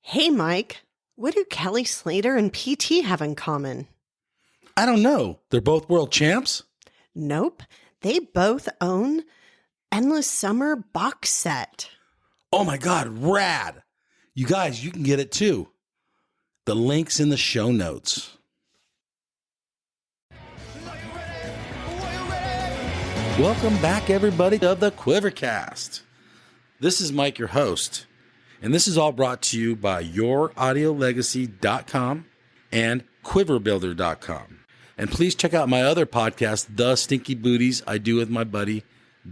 Hey, Mike, what do Kelly Slater and PT have in common? I don't know. They're both world champs? Nope, they both own Endless Summer box set. Oh my God, rad. You guys, you can get it too. The link's in the show notes. Welcome back, everybody, to the QuiverCast. This is Mike, your host, and this is all brought to you by YourAudioLegacy.com and QuiverBuilder.com. And please check out my other podcast, The Stinky Booties, I do with my buddy,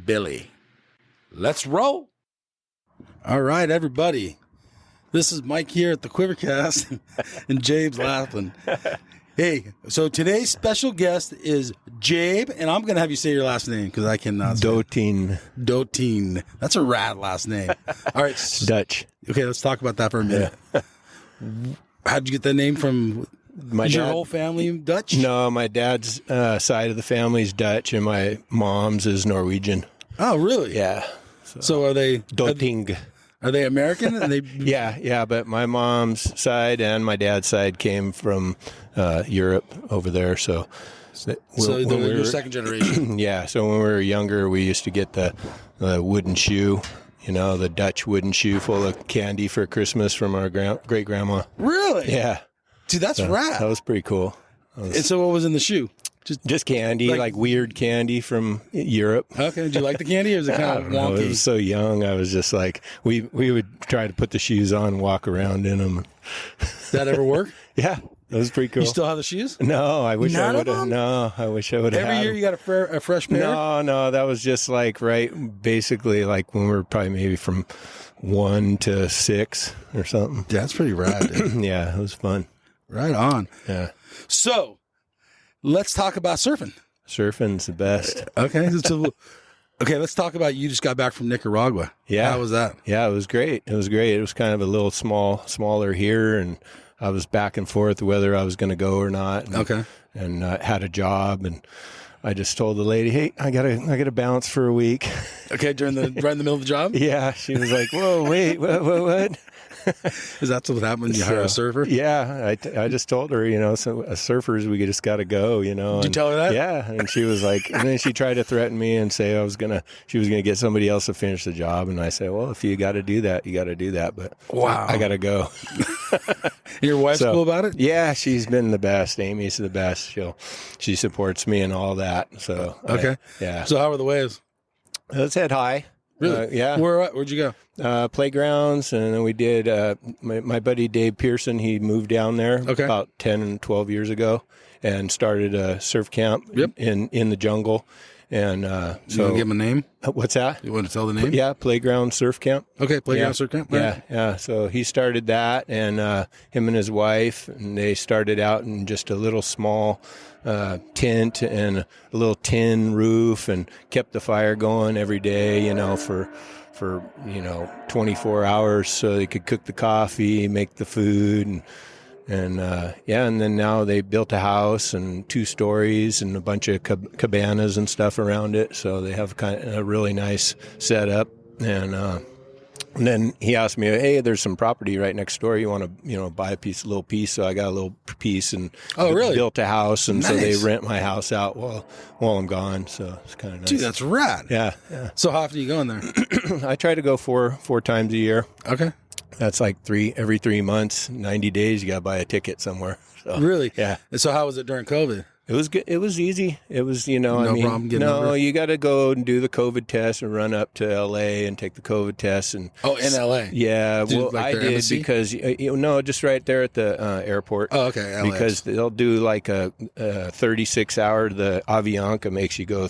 Billy. Let's roll. All right, everybody. This is Mike here at the QuiverCast, and Jabe's laughing. Hey, so today's special guest is Jabe, and I'm going to have you say your last name because I cannot say Doting. Doting. That's a rad last name. All right. Dutch. Okay, let's talk about that for a minute. Yeah. How'd you get that name from? Your whole family Dutch? No, my dad's side of the family is Dutch, and my mom's is Norwegian. Oh, really? Yeah. So are they Doting? Are they American? Are they? Yeah. But my mom's side and my dad's side came from Europe over there. So you're second generation. Yeah. So when we were younger, we used to get the wooden shoe. You know, the Dutch wooden shoe full of candy for Christmas from our great grandma. Really? Yeah. Dude, that's rad. That was pretty cool. And so what was in the shoe? Just candy, like weird candy from Europe. Okay. Did you like the candy, or was it kind of wonky? I was so young. I was just like, we would try to put the shoes on and walk around in them. Did that ever work? Yeah. That was pretty cool. You still have the shoes? No, I wish I would have. No, I wish I would have. Every year you got a fresh pair? No, that was just like basically like when we were probably maybe from 1 to 6 or something. Yeah, that's pretty rad, dude. Yeah, it was fun. Right on. Yeah. So, let's talk about surfing. Surfing's the best. Okay. Okay, let's talk about you just got back from Nicaragua. Yeah. How was that? Yeah, it was great. It was great. It was kind of a little smaller here, and I was back and forth whether I was going to go or not. And, okay. And had a job, and I just told the lady, "Hey, I gotta bounce for a week." Okay, right in the middle of the job? Yeah, she was like, "Whoa, wait, what?" Is that what happened when you hire a surfer? Yeah, I just told her, so as surfers, we just got to go, Did you tell her that? Yeah, and she was like, and then she tried to threaten me and say she was gonna get somebody else to finish the job, and I said, well, if you got to do that, you got to do that, but wow, I got to go. Your wife's cool about it? Yeah, she's been the best. Amy's the best. She supports me and all that. So okay, yeah. So how were the waves? Let's head high. Really? Yeah. Where'd you go? Playgrounds, and then we did. My buddy Dave Pearson, he moved down there about 10 and 12 years ago, and started a surf camp in the jungle. And so, you want to give him a name? What's that? You want to tell the name? Yeah, Playground Surf Camp. Okay, Playground Surf Camp. Right. Yeah. So he started that, and him and his wife, and they started out in just a little small tent and a little tin roof, and kept the fire going every day, for 24 hours, so they could cook the coffee, make the food, and then now they built a house and 2 stories and a bunch of cabanas and stuff around it, so they have kind of a really nice setup. And then he asked me, hey, there's some property right next door. You want to, buy a little piece? So I got a little piece and built a house. And so they rent my house out while I'm gone. So it's kind of nice. Dude, that's rad. Yeah. So how often are you going there? I try to go four times a year. Okay. That's like every 3 months, 90 days, you got to buy a ticket somewhere. So, really? Yeah. And so how was it during COVID? It was good. It was easy. It was, problem getting over? You got to go and do the COVID test and run up to LA and take the COVID test. And in LA? Yeah. I did embassy? Because, just right there at the airport. Oh, okay. LA. Because they'll do like a 36-hour, the Avianca makes you go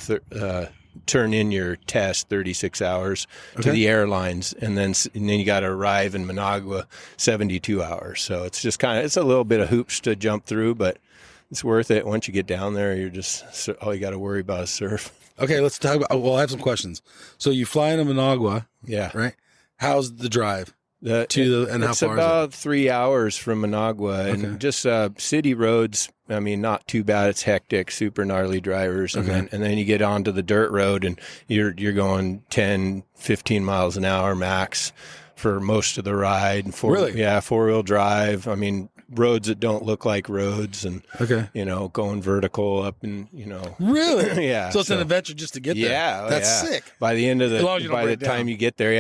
turn in your test 36 hours to the airlines, and then you got to arrive in Managua 72 hours. So it's just it's a little bit of hoops to jump through, but it's worth it. Once you get down there, you're just, all you got to worry about is surf. Okay, let's talk about, I have some questions. So you fly into Managua. Yeah. Right? How's the drive? And how far is it? It's about 3 hours from Managua, and just city roads. I mean, not too bad. It's hectic, super gnarly drivers, and then you get onto the dirt road, and you're going 10, 15 miles an hour max for most of the ride. And Really? Yeah, 4-wheel drive. I mean, roads that don't look like roads, and Okay. going vertical up and Really? yeah. So it's an adventure just to get there. Yeah, That's yeah. sick. By the end of As long as you don't by the break down. time you get there,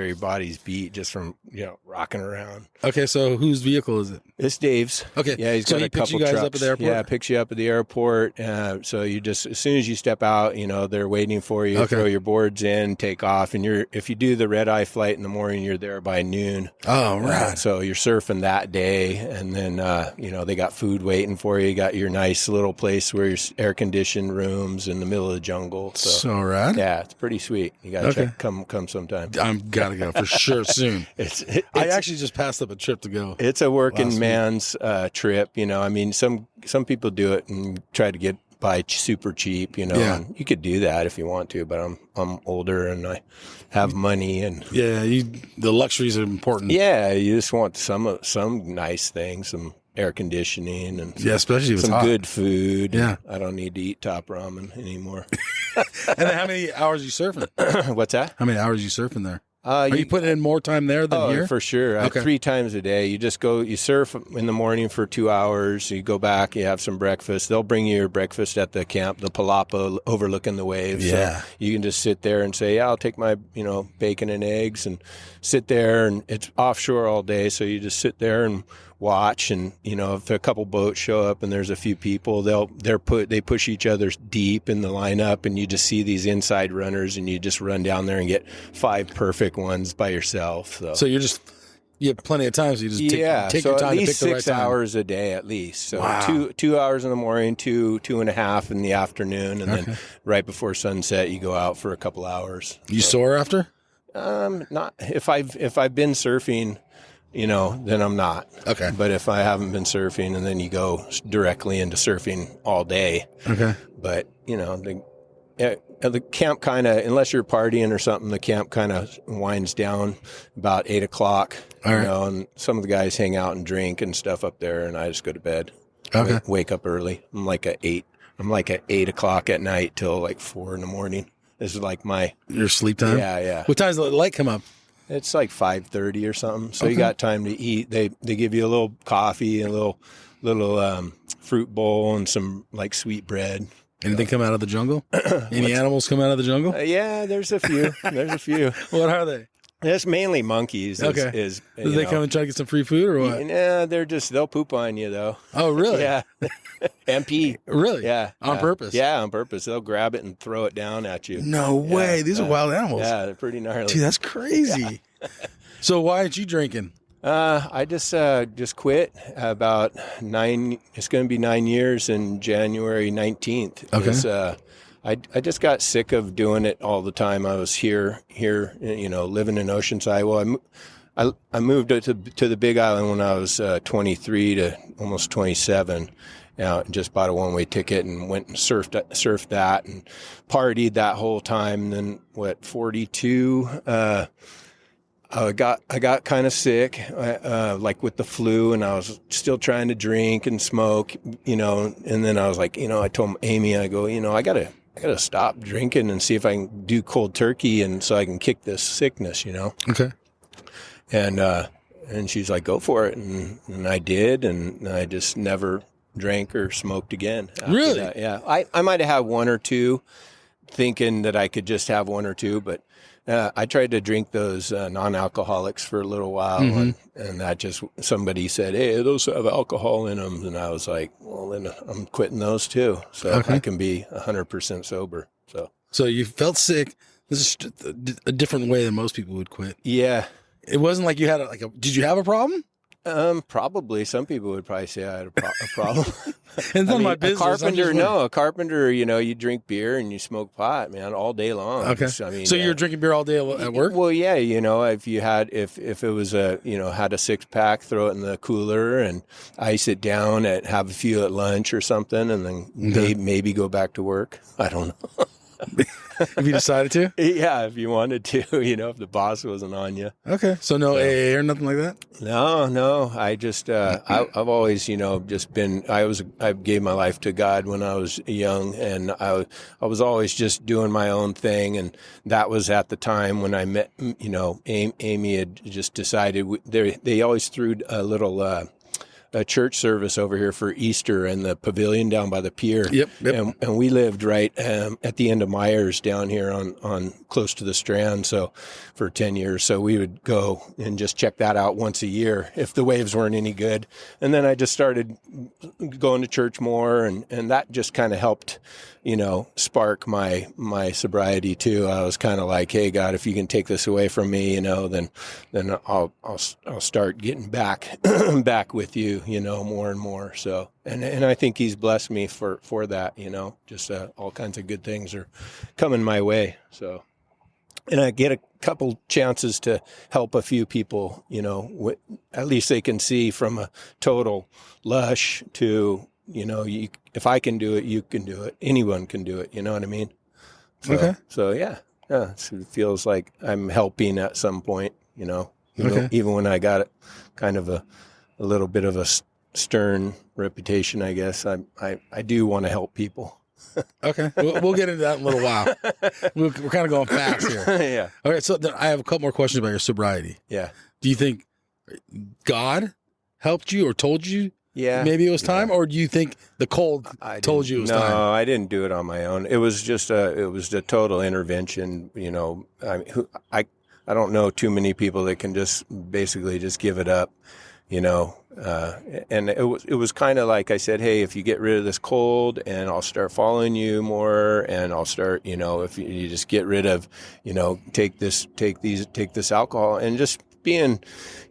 your body's beat just from rocking around. Okay, so whose vehicle is it? It's Dave's. Okay. Yeah, he's So got he a picks you couple guys trucks. up at the airport? Yeah, picks you up at the airport. So you just, as soon as you step out, they're waiting for you. Okay. Throw your boards in, take off, and if you do the red eye flight in the morning, you're there by noon. Oh, right. So you're surfing that day, and then they got food waiting for you. You got your nice little place where your air conditioned rooms in the middle of the jungle. So rad. Yeah, it's pretty sweet. You gotta Okay. check. Come sometime. I'm gotta go for sure soon. I It's actually just passed up a trip to go. It's a working last week. man's trip. I mean, some people do it and try to get by super cheap. Yeah. And you could do that if you want to, but I'm older and I have money, and Yeah, the luxuries are important. yeah, you just want some nice things, some air conditioning, and Yeah, especially if it's some hot. good food. Yeah. I don't need to eat top ramen anymore. And then how many hours are you surfing? What's that? How many hours are you surfing there? Are you putting in more time there than here? For sure. Okay. 3 times a day. You just go, you surf in the morning for 2 hours. You go back, you have some breakfast. They'll bring you your breakfast at the camp, the palapa overlooking the waves. Yeah. So you can just sit there and say, yeah, I'll take my, bacon and eggs, and sit there, and it's offshore all day. So you just sit there and watch, and if a couple boats show up and there's a few people, they push each other deep in the lineup, and you just see these inside runners, and you just run down there and get 5 perfect ones by yourself. So you have plenty of time, so you just take so your time at least to pick the right 6 time. hours a day at least. So Wow. 2 hours in the morning, 2.5 in the afternoon, and then right before sunset you go out for a couple hours. You sore after? Not if I've been surfing, then I'm not. Okay. But if I haven't been surfing, and then you go directly into surfing all day. Okay. But the camp kind of, unless you're partying or something, the camp kind of winds down about 8 o'clock. All right. And some of the guys hang out and drink and stuff up there, and I just go to bed. Okay. Wake up early. I'm like at 8 o'clock at night till like 4 in the morning. This is like Your sleep time? yeah. What time does the light come up? It's like 5:30 or something. So you got time to eat. They give you a little coffee, a little fruit bowl, and some like sweet bread. Anything come out of the jungle? Any animals come out of the jungle? Yeah, there's a few. What are they? It's mainly monkeys. Okay. Do they come and try to get some free food or what? Yeah, they'll poop on you though. Oh, really? Yeah. MP. Really? Yeah. On purpose? Yeah, on purpose. They'll grab it and throw it down at you. No way. These are wild animals. Yeah, they're pretty gnarly. Dude, that's crazy. So why aren't you drinking? I just quit about 9. It's going to be 9 years in January 19th. Okay. I just got sick of doing it all the time. I was here, living in Oceanside. Well, I moved to the Big Island when I was 23 to almost 27. Just bought a one-way ticket and went and surfed that and partied that whole time. And then 42. I got kind of sick, like with the flu, and I was still trying to drink and smoke, and then I was like, I told Amy, I go, I gotta stop drinking and see if I can do cold turkey, and so I can kick this sickness, Okay. And she's like, go for it. And I did. And I just never drank or smoked again. After Really? that. Yeah. I might have had one or two thinking that I could just have one or two, but I tried to drink those non-alcoholics for a little while, and that just, somebody said, hey, those have alcohol in them. And I was like, well, then I'm quitting those too. So I can be 100% sober. So you felt sick. This is a different way than most people would quit. Yeah. It wasn't like you had did you have a problem? Probably. Some people would probably say I had a problem. And then my business. A carpenter, you drink beer and you smoke pot, man, all day long. Okay. So you're drinking beer all day at work? Well, yeah, if you had, if it was had a 6-pack, throw it in the cooler and ice it down, have a few at lunch or something, and then maybe go back to work. I don't know. If you decided to? Yeah, if you wanted to, if the boss wasn't on you. Okay. So no AA or nothing like that? No. I just, I've always, just been, I gave my life to God when I was young, and I was always just doing my own thing. And that was at the time when I met, Amy had just decided they always threw a little, a church service over here for Easter in the pavilion down by the pier. Yep. And we lived right at the end of Myers down here on close to the Strand. So for 10 years, so we would go and just check that out once a year if the waves weren't any good. And then I just started going to church more, and that just kind of helped, spark my sobriety too. I was kind of like, hey God, if you can take this away from me, then I'll start getting back with you, more and more. So, and I think He's blessed me for that, just all kinds of good things are coming my way. So, and I get a couple chances to help a few people, at least they can see from a total lush to, if I can do it, you can do it. Anyone can do it. You know what I mean? So, Okay. So yeah, so it feels like I'm helping at some point, even when I got kind of a little bit of a stern reputation, I guess. I do want to help people. Okay. We'll get into that in a little while. We're kind of going fast here. Yeah. Okay. So then I have a couple more questions about your sobriety. Yeah. Do you think God helped you or told you maybe it was time? Or do you think the cold told you it was time? No, I didn't do it on my own. It was just a total intervention. I don't know too many people that can just basically just give it up. And it was kind of like I said, hey, if you get rid of this cold, and I'll start following you more, and I'll start, if you just get rid of, take this alcohol, and just being,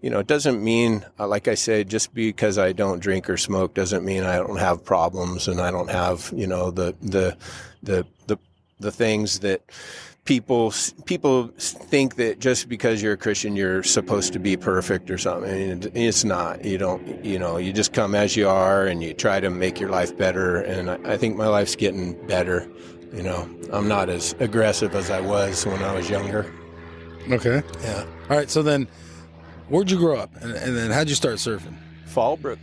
it doesn't mean, like I said, just because I don't drink or smoke doesn't mean I don't have problems, and I don't have, the things that people think that just because you're a Christian, you're supposed to be perfect or something. I mean, it's not. You don't, you just come as you are, and you try to make your life better. And I think my life's getting better. I'm not as aggressive as I was when I was younger. Okay. Yeah. All right. So then, where'd you grow up? And then how'd you start surfing? Fallbrook.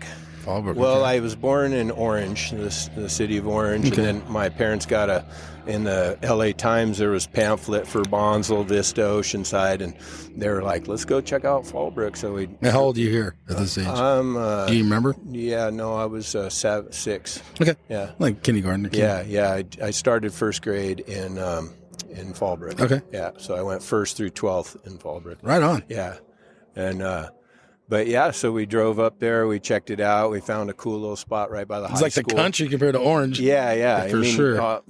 Well, I was born in Orange, the city of Orange, and then my parents got in the LA Times, there was pamphlet for Bonsall, Vista, Oceanside, and they were like, let's go check out Fallbrook. So we. How old are you here at this age? Do you remember? Yeah, no, I was 6. Okay. Yeah. Like kindergarten. Yeah. I started first grade in Fallbrook. Okay. Yeah, so I went 1st through 12th in Fallbrook. Right on. Yeah. And, but yeah, so we drove up there, we checked it out, we found a cool little spot right by the high school. It's like the country compared to Orange. Yeah. For sure.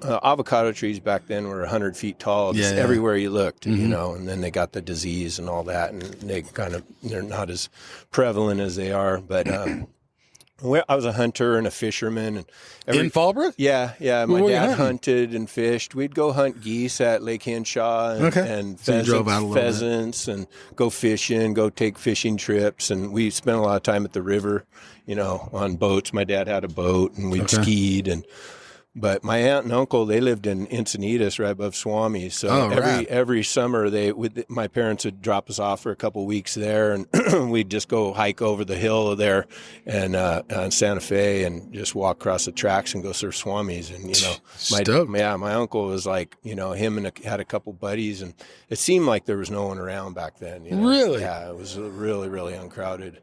Avocado trees back then were 100 feet tall, just everywhere you looked, and then they got the disease and all that, and they're not as prevalent as they are, but I was a hunter and a fisherman. And in Fallbrook? Yeah. My dad hunted and fished. We'd go hunt geese at Lake Henshaw and pheasants and go fishing, go take fishing trips. And we spent a lot of time at the river, on boats. My dad had a boat, and we'd skied. But my aunt and uncle, they lived in Encinitas, right above Swami. So every summer, my parents would drop us off for a couple weeks there, and we'd just go hike over the hill there and on Santa Fe, and just walk across the tracks and go surf Swamis. And my uncle was like, him had a couple buddies, and it seemed like there was no one around back then. Really? Yeah, it was really, really uncrowded.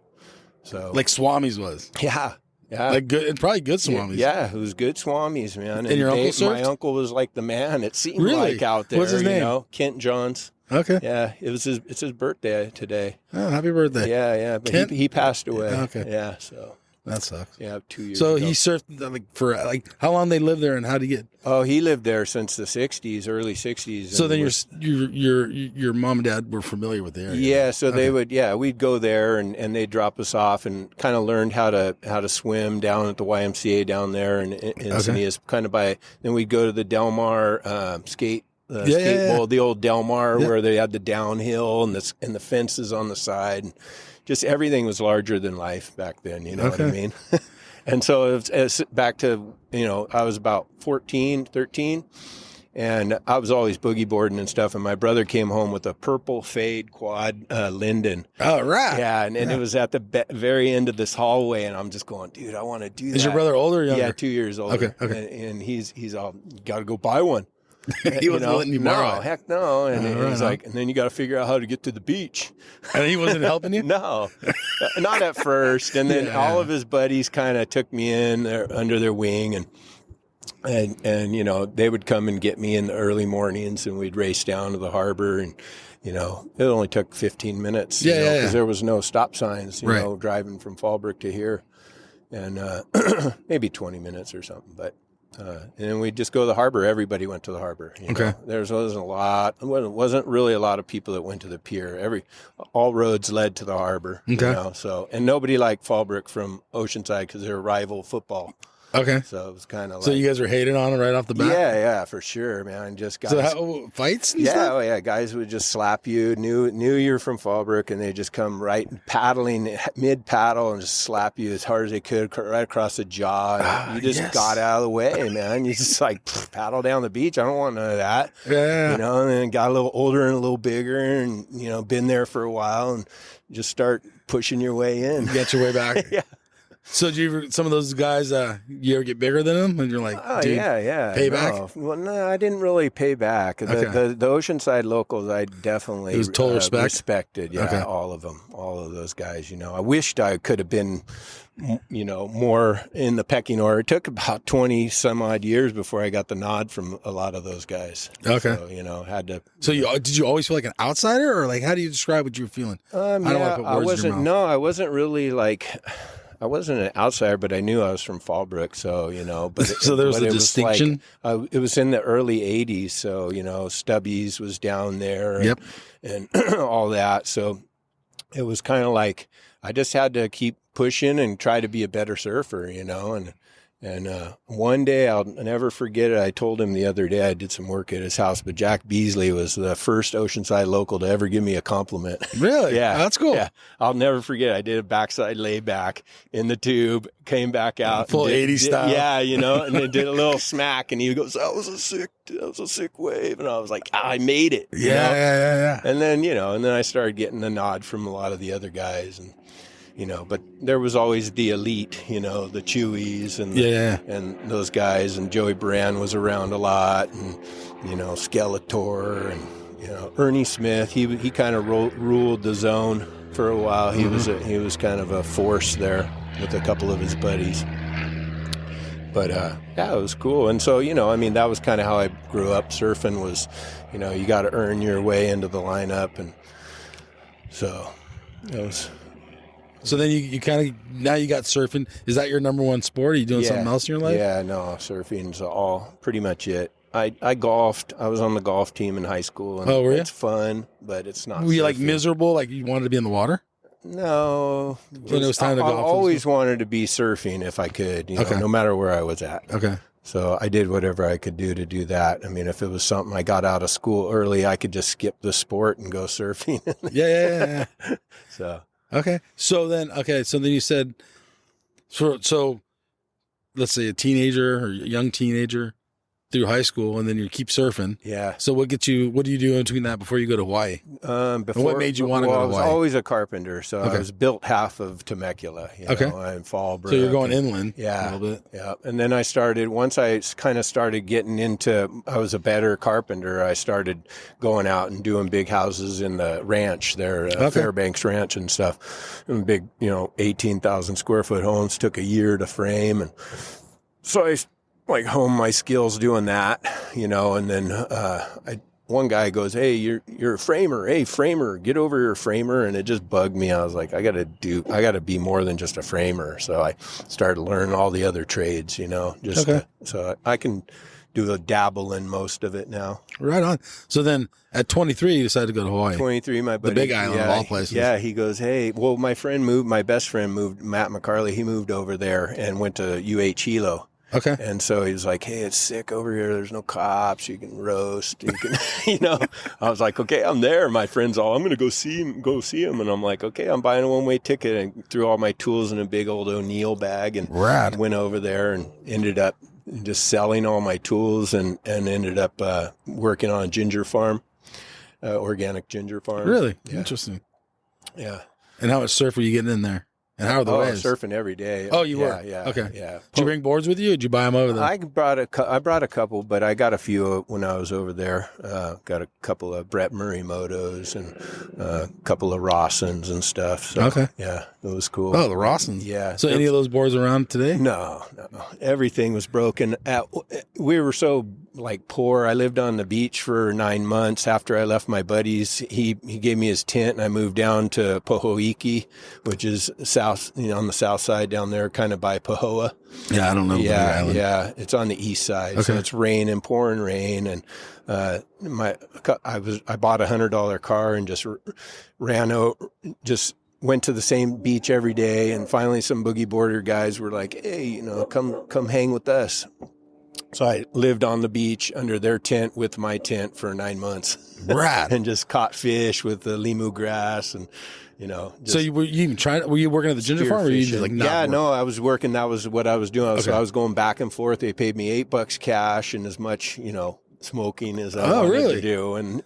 So like Swamis was. Yeah. Like good, probably good Swamis. Yeah, it was good Swamis, man. And your uncle surfed? My uncle was like the man. It seemed like out there. What's his name? Kent Johns. Okay. Yeah, it's his birthday today. Oh, happy birthday. Yeah. But he passed away. Okay. Yeah, so. That sucks. Yeah, 2 years So ago. he surfed for how long they lived there, and how did he get? Oh, he lived there since the '60s, early '60s. So then your mom and dad were familiar with the area. Yeah, so they would. Yeah, we'd go there, and they'd drop us off, and kind of learned how to swim down at the YMCA down there in Encinitas. Kind of then we'd go to the Del Mar skate bowl, the old Del Mar where they had the downhill and the fences on the side. And just everything was larger than life back then, what I mean? And so it's back to, I was about 13, And I was always boogie boarding and stuff. And my brother came home with a purple fade quad Linden. Oh, right. Yeah, and it was at the very end of this hallway, and I'm just going, dude, I want to do that. Is your brother older or younger? Yeah, 2 years older. Okay. And he's all, got to go buy one. He wasn't letting you borrow No, it. heck no. And Right, he's like, and then you got to figure out how to get to the beach. And he wasn't helping you? No, not at first. And then all of his buddies kind of took me in under their wing, and you know, they would come and get me in the early mornings, and we'd race down to the harbor, and you know, it only took 15 minutes. Because there was no stop signs. You know, driving from Fallbrook to here, and maybe 20 minutes or something, but. And then we'd just go to the harbor. Everybody went to the harbor. You know? There wasn't a lot. It wasn't really a lot of people that went to the pier. All roads led to the harbor. You know? So, and nobody liked Fallbrook from Oceanside because they're rival football. Okay. So it was kind of like. So you guys were hating on it right off the bat? Yeah, for sure, man. Just guys. So fights and stuff? Oh yeah. Guys would just slap you, knew you're from Fallbrook, and they just come right paddling, mid-paddle, and just slap you as hard as they could right across the jaw. And you just got out of the way, man. You just like paddle down the beach. I don't want none of that. Yeah. You know, and then got a little older and a little bigger, and, you know, been there for a while, and just start pushing your way in. Get your way back. Yeah. So did you ever, some of those guys, you ever get bigger than them? And you're like, dude, pay back? Well, no, I didn't really pay back. The Oceanside locals, I definitely it was total respected. Yeah, all of them, all of those guys. You know, I wished I could have been, you know, more in the pecking order. It took about 20 some odd years before I got the nod from a lot of those guys. Okay. So, you know, had to. So did you always feel like an outsider, or like, how do you describe what you were feeling? I don't want to put words in your mouth. No, I wasn't really like. I wasn't an outsider, but I knew I was from Fallbrook, so, you know. But so there was a distinction? It was in the early 80s, so, you know, Stubbies was down there and all that. So it was kind of like I just had to keep pushing and try to be a better surfer, you know. And one day, I'll never forget it, I told him the other day, I did some work at his house, but Jack Beasley was the first Oceanside local to ever give me a compliment. Really? Yeah. Oh, that's cool. Yeah. I'll never forget it. I did a backside layback in the tube, came back out. Full 80s style. Yeah, you know, and then did a little smack, and he goes, that was a sick wave. And I was like, I made it. Yeah. And then, you know, I started getting the nod from a lot of the other guys, and you know, but there was always the elite, you know, the Chewies and and those guys, and Joey Brand was around a lot, and you know, Skeletor, and you know, Ernie Smith. He kind of ruled the zone for a while. He was kind of a force there with a couple of his buddies. But yeah, it was cool. And so, you know, I mean, that was kind of how I grew up. Surfing was, you know, you got to earn your way into the lineup, and so it was. So then you kind of, now you got surfing. Is that your number one sport? Are you doing something else in your life? Yeah, no, surfing's pretty much it. I golfed. I was on the golf team in high school. And were you? It's fun, but it's not. Were you like miserable, like you wanted to be in the water? No. When it was time to golf? I always wanted to be surfing if I could, you know, no matter where I was at. Okay. So I did whatever I could do to do that. I mean, if it was something I got out of school early, I could just skip the sport and go surfing. Yeah. So. Okay. So then you said, so let's say a teenager or a young teenager through high school, and then you keep surfing. Yeah. So what do you do in between that before you go to Hawaii? What made you want to go to Hawaii? I was always a carpenter, so I was built half of Temecula, you know, and Fallbrook. So you're going inland a little bit. Yeah. And then once I kind of started getting into, I was a better carpenter, I started going out and doing big houses in the ranch there, Fairbanks Ranch and stuff. And big, you know, 18,000 square foot homes, took a year to frame. And so I hone my skills doing that, you know, and then one guy goes, hey, you're a framer. Hey, framer, get over here, framer. And it just bugged me. I was like, I got to be more than just a framer. So I started learning all the other trades, you know, so I can do a dabble in most of it now. Right on. So then at 23, you decided to go to Hawaii. 23, my buddy. The Big Island of all places. Yeah, he goes, hey, well, my best friend moved, Matt McCarley, he moved over there and went to UH Hilo. Okay. And so he was like, hey, it's sick over here. There's no cops. You can roast. You can, you know. I was like, okay, I'm there. My friend's all, I'm going to go see him. And I'm like, okay, I'm buying a one-way ticket, and threw all my tools in a big old O'Neill bag and went over there and ended up just selling all my tools and ended up working on a ginger farm, organic ginger farm. Really? Yeah. Interesting. Yeah. And how much surf were you getting in there? And how are the waves? Surfing every day. Oh, you were? Yeah. Okay. Yeah. Did you bring boards with you? Or did you buy them over there? I brought a couple, but I got a few when I was over there. Got a couple of Brett Murray motos and a couple of Rossins and stuff. So, okay. Yeah, it was cool. Oh, the Rossins. Yeah. So any of those boards around today? No. Everything was broken. We were so poor. I lived on the beach for 9 months. After I left my buddies, he gave me his tent, and I moved down to Pohoiki, which is south, on the south side down there, kind of by Pahoa. Yeah, I don't know. Yeah, it's on the east side, so it's pouring rain, and I bought $100 car and just ran out, just went to the same beach every day, and finally some boogie boarder guys were like, "Hey, come hang with us." So I lived on the beach under their tent with my tent for 9 months. Rad. And just caught fish with the limu grass and, So were you working at the ginger farm, or were you just no, I was working. That was what I was doing. So I was going back and forth. They paid me $8 cash and as much, smoking as I wanted to do. And,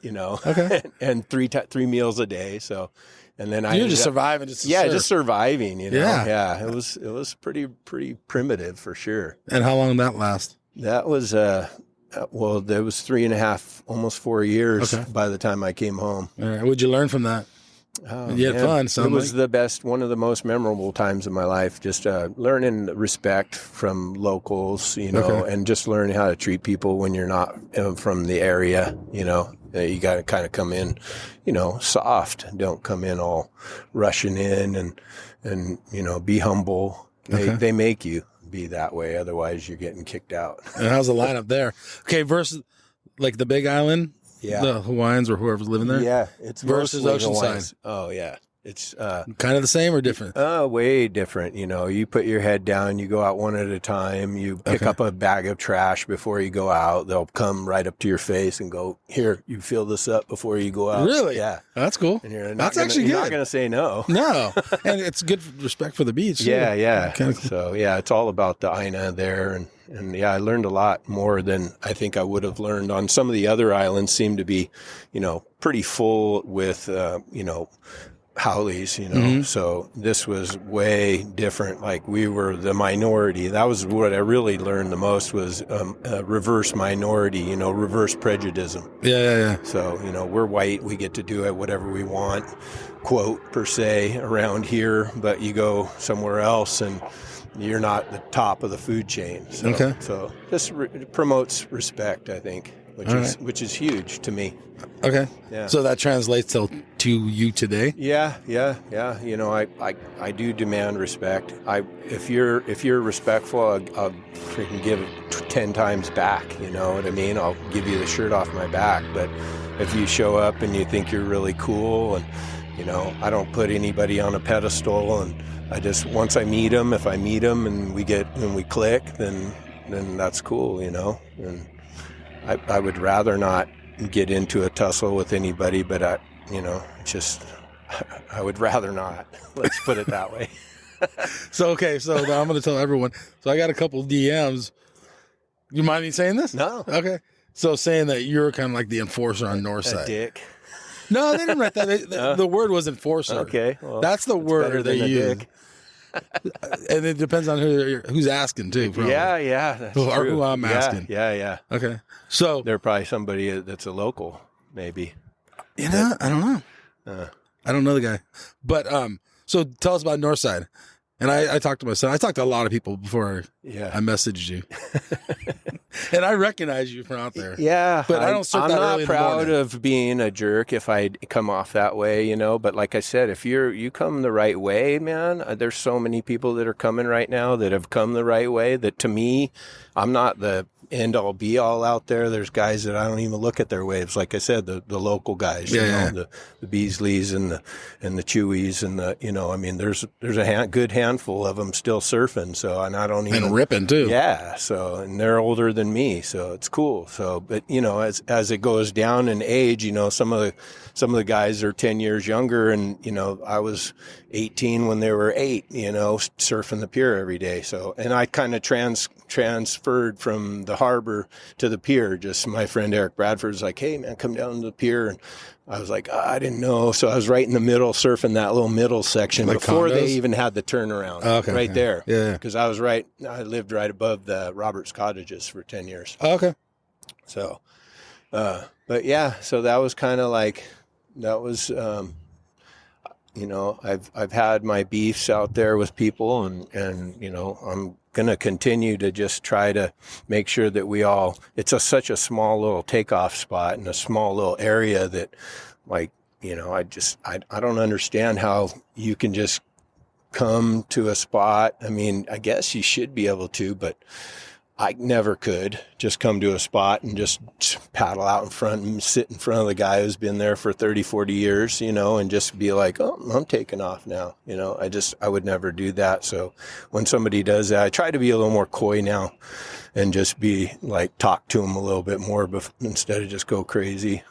and three meals a day. So, and then you were just surviving. Just surviving, Yeah. It was pretty primitive for sure. And how long did that last? That was, there was 3.5, almost 4 years by the time I came home. All right. What'd you learn from that? You had fun. It was the best, one of the most memorable times of my life. Just learning respect from locals, and just learning how to treat people when you're not from the area. You got to kind of come in, soft. Don't come in all rushing in and be humble. They make you be that way, otherwise you're getting kicked out. And how's the lineup there? Okay, versus the Big Island, the Hawaiians or whoever's living there. Yeah, it's versus Oceanside. Oh yeah, it's kind of the same or different? Way different. You put your head down, you go out one at a time, you pick up a bag of trash before you go out. They'll come right up to your face and go, "Here, you fill this up before you go out." Really? Yeah, that's cool. And you're that's actually good. You're not going to say no. No, and it's good respect for the beach. Yeah. Kind of cool. So it's all about the Aina there, and I learned a lot more than I think I would have learned on some of the other islands. Seem to be, pretty full with, haoles, So this was way different. We were the minority. That was what I really learned the most was reverse minority, reverse prejudice. Yeah. So, we're white. We get to do it whatever we want, quote, per se, around here. But you go somewhere else and you're not the top of the food chain. So, So this promotes respect, I think, which is huge to me. Okay. Yeah. So that translates to you today? Yeah. I do demand respect. If you're respectful, I'll freaking give it 10 times back. You know what I mean? I'll give you the shirt off my back. But if you show up and you think you're really cool, and I don't put anybody on a pedestal, and I just once I meet them, if I meet them and we click, then that's cool. And I would rather not get into a tussle with anybody, but I would rather not. Let's put it that way. So now I'm going to tell everyone. So I got a couple DMs. You mind me saying this? No. Okay. So saying that you're kind of like the enforcer on Northside. A dick. No, they didn't write that. The word was enforcer. Okay. Well, that's the word they use. Dick. And it depends on who's asking too. Probably. Yeah. That's true. Who I'm asking. Yeah. Okay. So they're probably somebody that's a local, maybe. I don't know. I don't know the guy, but so tell us about Northside. And I talked to my son. I talked to a lot of people before I messaged you. And I recognize you from out there. Yeah. But I don't surf I'm that not early proud in the of being a jerk if I come off that way, But like I said, if you come the right way, man, there's so many people that are coming right now that have come the right way that to me, I'm not the end all be all out there. There's guys that I don't even look at their waves. Like I said, the local guys, the Beasleys and the Chewies and there's a good handful of them still surfing. So, and I don't even. And ripping too. Yeah. So, and they're older than me. So it's cool. So, but as it goes down in age, some of the guys are 10 years younger and, I was 18 when they were 8, surfing the pier every day. So, and I kind of transferred from the harbor to the pier. Just my friend Eric Bradford's like, hey man, come down to the pier. And I was like, I didn't know. So I was right in the middle, surfing that little middle section like before condos? they even had the turnaround there. Yeah. Because I lived right above the Roberts Cottages for 10 years. Okay. So, but yeah, so that was kind of like, that was, I've had my beefs out there with people and I'm going to continue to just try to make sure that it's such a small little takeoff spot and a small little area that I don't understand how you can just come to a spot. I mean, I guess you should be able to, but I never could just come to a spot and just paddle out in front and sit in front of the guy who's been there for 30, 40 years, and just be like, oh, I'm taking off now. I would never do that. So when somebody does that, I try to be a little more coy now and just be like, talk to them a little bit more instead of just go crazy.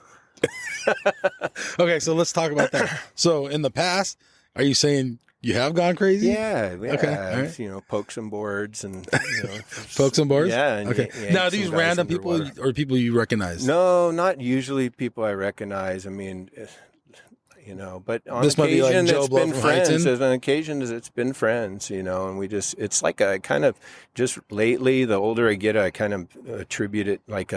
Okay. So let's talk about that. So in the past, are you saying you have gone crazy? Yeah. Okay. All right. Poke some boards and, poke some boards? Yeah. And okay. Now, are these random people or people you recognize? No, not usually people I recognize. I mean, but on this might be like Joe it's Blow been from friends. Heighton? On occasions, it's been friends, and it's like a kind of just lately, the older I get, I kind of attribute it like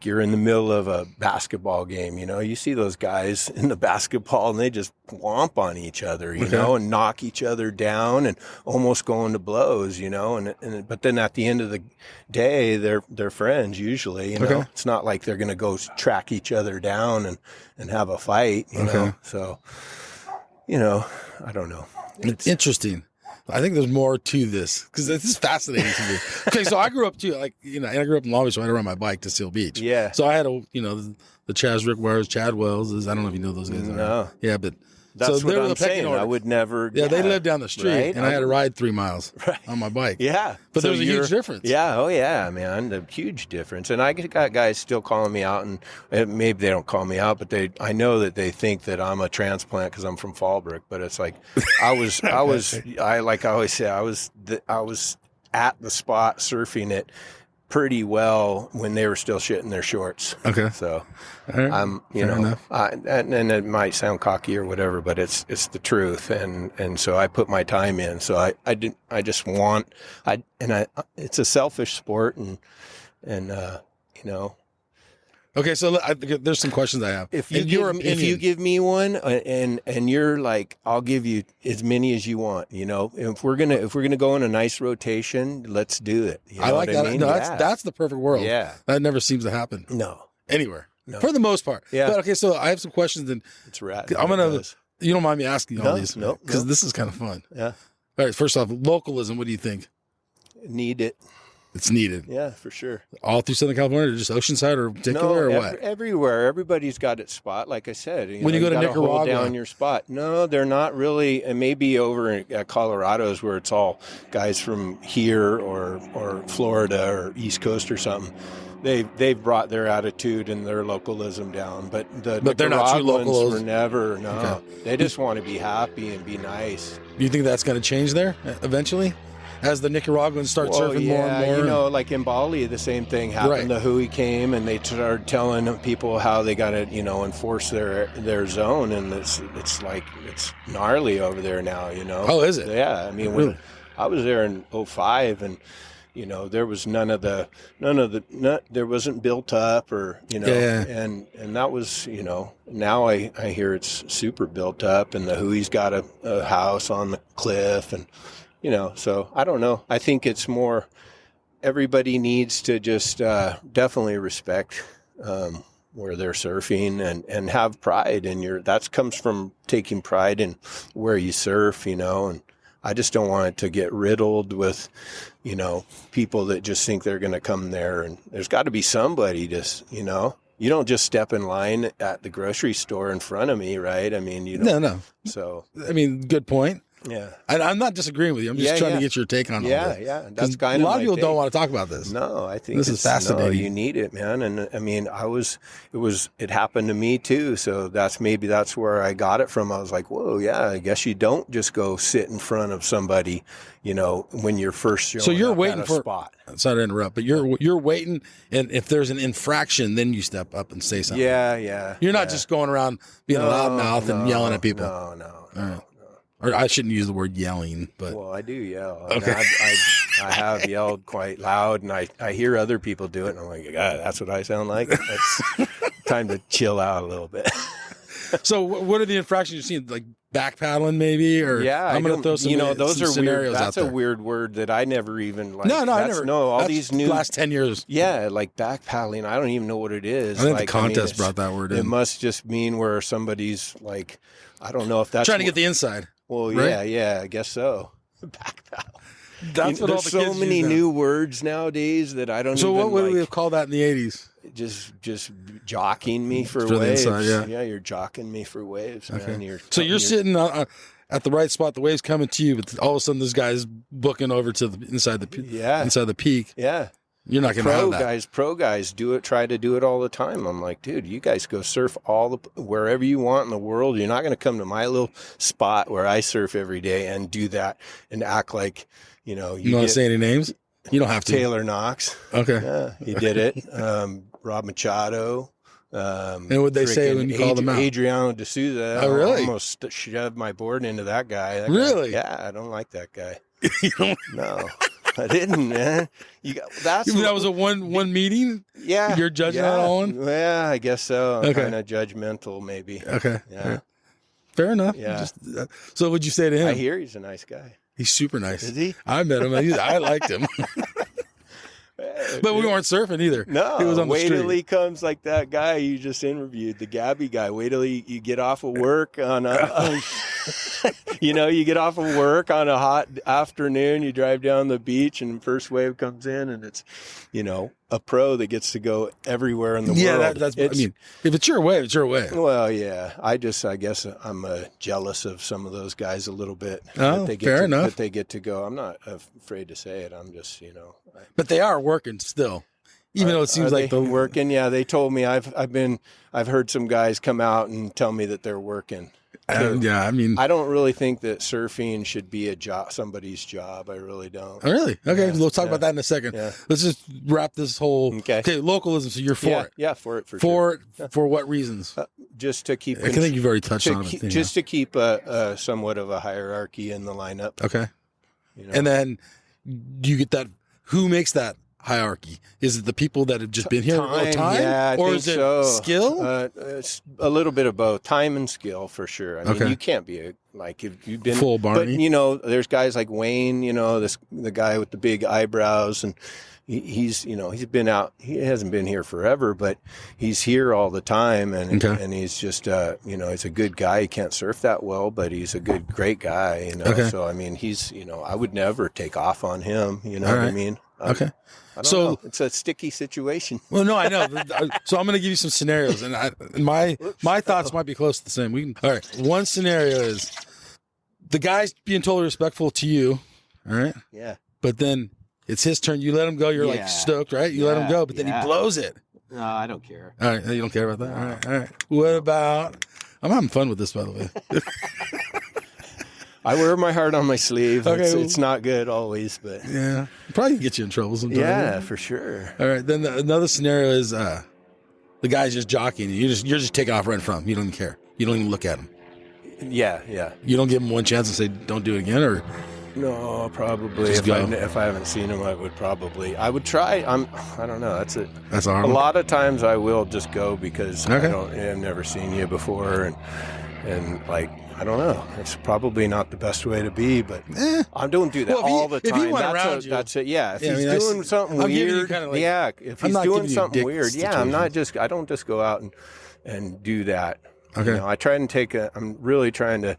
you're in the middle of a basketball game, you see those guys in the basketball and they just whomp on each other, and knock each other down and almost go into blows, but then at the end of the day, they're friends usually, It's not like they're going to go track each other down and have a fight, know. So, I don't know. It's interesting. I think there's more to this because this is fascinating to me. Okay, so I grew up too, I grew up in Long Beach, so I had to ride my bike to Seal Beach. Yeah. So I had the Chaz Rickwires, Chad Wells. I don't know if you know those guys. No. Yeah, but that's what I'm saying. I would never. Yeah, they lived down the street, right? and I had to ride 3 miles on my bike. Yeah, but there was a huge difference. Yeah, oh yeah, man, the huge difference. And I got guys still calling me out, and maybe they don't call me out, but I know that they think that I'm a transplant because I'm from Fallbrook. But it's like I always say, I was at the spot surfing it pretty well when they were still shitting their shorts. Okay. So right. I'm, and it might sound cocky or whatever, but it's the truth. And so I put my time in. So it's a selfish sport and Okay, so there's some questions I have. If you give me one, and you're like, I'll give you as many as you want. If we're gonna go in a nice rotation, let's do it. I like that. I mean? No, that's the perfect world. Yeah, that never seems to happen. No, anywhere. No. For the most part. Yeah. But okay, so I have some questions, and it's rad. I'm gonna. You don't mind me asking all these, because this is kind of fun. Yeah. All right. First off, localism. What do you think? Need it. It's needed. Yeah, for sure. All through Southern California, or just Oceanside or particular, or what? Everywhere. Everybody's got its spot. Like I said, when you go to Nicaragua, hold down your spot. No, they're not really. And maybe over at Colorado's where it's all guys from here or Florida or East Coast or something. They've brought their attitude and their localism down, but they're not true locals. Were never. No, okay. They just want to be happy and be nice. Do you think that's going to change there eventually? As the Nicaraguans start surfing more and more? Like in Bali, the same thing happened. Right. The Hui came and they started telling people how they got to, enforce their zone, and it's gnarly over there now. Oh, is it? Yeah, I mean, when I was there in 2005, and there was there wasn't built up or and that was now I hear it's super built up, and the Hui's got a house on the cliff and. So I don't know. I think it's more everybody needs to just definitely respect where they're surfing and have pride in that comes from taking pride in where you surf, and I just don't want it to get riddled with, people that just think they're going to come there, and there's got to be somebody you don't just step in line at the grocery store in front of me, right? I mean, No. So, I mean, good point. Yeah. And I'm not disagreeing with you. I'm just trying to get your take on all Yeah, that. yeah. 'Cause That's kind a of lot my of people take. don't want to talk about this. No, I think This is fascinating. No, you need it, man. And I mean, it happened to me too. So that's where I got it from. I was like, whoa, yeah, I guess you don't just go sit in front of somebody, when you're first showing So you're up waiting at a for spot. Sorry to interrupt, but you're waiting, and if there's an infraction, then you step up and say something. Yeah, yeah. You're not just going around being a loudmouth and yelling at people. No. Or I shouldn't use the word yelling, but Well, I do yell. Okay. I have yelled quite loud, and I hear other people do it, and I'm like, God, that's what I sound like. It's time to chill out a little bit. So what are the infractions you've seen? Like back paddling, maybe? Or Yeah, I'm going to throw some. those some are scenarios weird. That's out there. a weird word that I never even like. No, I that's, never. No, all that's these new last 10 years. Yeah, like back paddling. I don't even know what it is. I think the contest brought that word in. It must just mean where somebody's like, I don't know if that's trying to get the inside. Well, right? yeah, I guess so. Back paddle. That's what all the There's so kids many use now. new words nowadays that I don't. So even, what would we have called that in the 80s? Just jockeying me for the waves. inside, yeah. You're jocking me for waves, Okay. man. You're sitting at the right spot, the wave's coming to you, but all of a sudden this guy's booking over to the inside the peak. Yeah. You're not going to have that. Pro guys do it. Try to do it all the time. I'm like, dude, you guys go surf wherever you want in the world. You're not going to come to my little spot where I surf every day and do that and act like, you want to say any names? You don't have to. Taylor Knox. Okay. Yeah, he did it. Rob Machado. And what'd they say when you called them out? Adriano D'Souza. Oh, really? I almost shoved my board into that guy. Really? Yeah, I don't like that guy. You don't- No, I didn't, man. That was a one meeting? Yeah. You're judging that on? Yeah, I guess so. I'm Okay. kind of judgmental, maybe. Okay. Yeah. Fair enough. Yeah. So what'd you say to him? I hear he's a nice guy. He's super nice. Is he? I met him. I liked him. But we weren't surfing either. No, he was on the wait street. till he comes like that guy you just interviewed, the Gabby guy. Wait till you get off of work on you get off of work on a hot afternoon, you drive down the beach and first wave comes in and it's, a pro that gets to go everywhere in the world. Yeah, that's if it's your way, it's your way. Well, yeah. I guess I'm jealous of some of those guys a little bit. Oh, fair enough. That they get to go. I'm not afraid to say it. I'm just, But they are working still, even though it seems like they're working. Yeah, they told me I've heard some guys come out and tell me that they're working. I don't really think that surfing should be a job, somebody's job. I really don't. Oh, really? Okay, Yeah, we'll talk about that in a second. Yeah. Let's just wrap this whole Okay. localism. So you're for it. Yeah, for it for For sure. for what reasons? Just to keep. I think you've already touched on it. Just to keep a somewhat of a hierarchy in the lineup. Okay. And then you get that. Who makes that hierarchy? Is it the people that have just been here all the time? Yeah, or is it skill? It's a little bit of both. Time and skill for sure. I mean, you can't be if you've been full Barney. But there's guys like Wayne. The guy with the big eyebrows, and he's been out. He hasn't been here forever, but he's here all the time, and he's just he's a good guy. He can't surf that well, but he's a great guy. Okay. So I mean, he's I would never take off on him. You know All what I right. mean? Okay. I don't know. It's a sticky situation. Well, no, I know. So I'm going to give you some scenarios, and my thoughts might be close to the same. All right. One scenario is the guy's being totally respectful to you. All right. Yeah. But then it's his turn. You let him go. You're like stoked, right? You let him go, but then he blows it. No, I don't care. All right. You don't care about that. All right. What about? I'm having fun with this, by the way. I wear my heart on my sleeve. Okay. It's not good always, but yeah, probably get you in trouble sometimes. Yeah, for sure. All right. Then another scenario is the guy's just jockeying you. You're just taking off right from him. You don't even care. You don't even look at him. Yeah. You don't give him one chance and say, "Don't do it again," or no, probably. Just if I haven't seen him, I would try. I don't know. That's it. That's a hard A one. lot of times I will just go because Okay. I've never seen you before, and I don't know. It's probably not the best way to be, but I don't do that all the time. If he went around you, that's it. Yeah, if Yeah, I he's mean, doing something I'm giving you weird, kinda like- if I'm he's not doing giving you a something dick weird, I don't just go out and do that. Okay. I try and I'm really trying to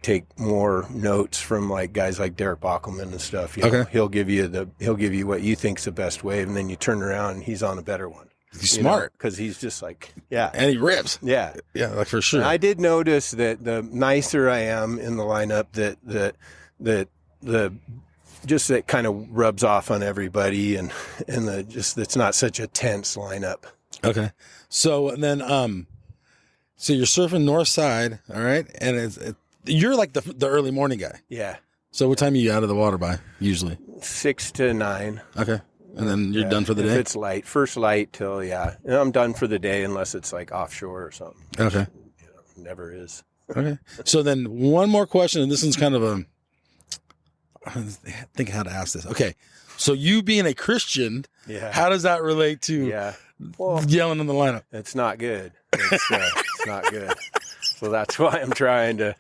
take more notes from guys like Derek Bockelman and stuff. Okay. He'll give you what you think's the best wave, and then you turn around and he's on a better one. He's smart. Because he's just like, yeah. And he rips. Yeah. Yeah, like for sure. And I did notice that the nicer I am in the lineup, that that kind of rubs off on everybody, and it's not such a tense lineup. Okay. So and then so you're surfing north side, all right? And you're like the early morning guy. Yeah. So what time are you out of the water by usually? 6 to 9. Okay. And then you're done for the day? If it's light, first light till, and I'm done for the day unless it's like offshore or something. Okay. Never is. Okay. So then one more question, and this one's kind of I think how to ask this. Okay. So you being a Christian, how does that relate to yelling in the lineup? It's not good. It's not good. So that's why I'm trying to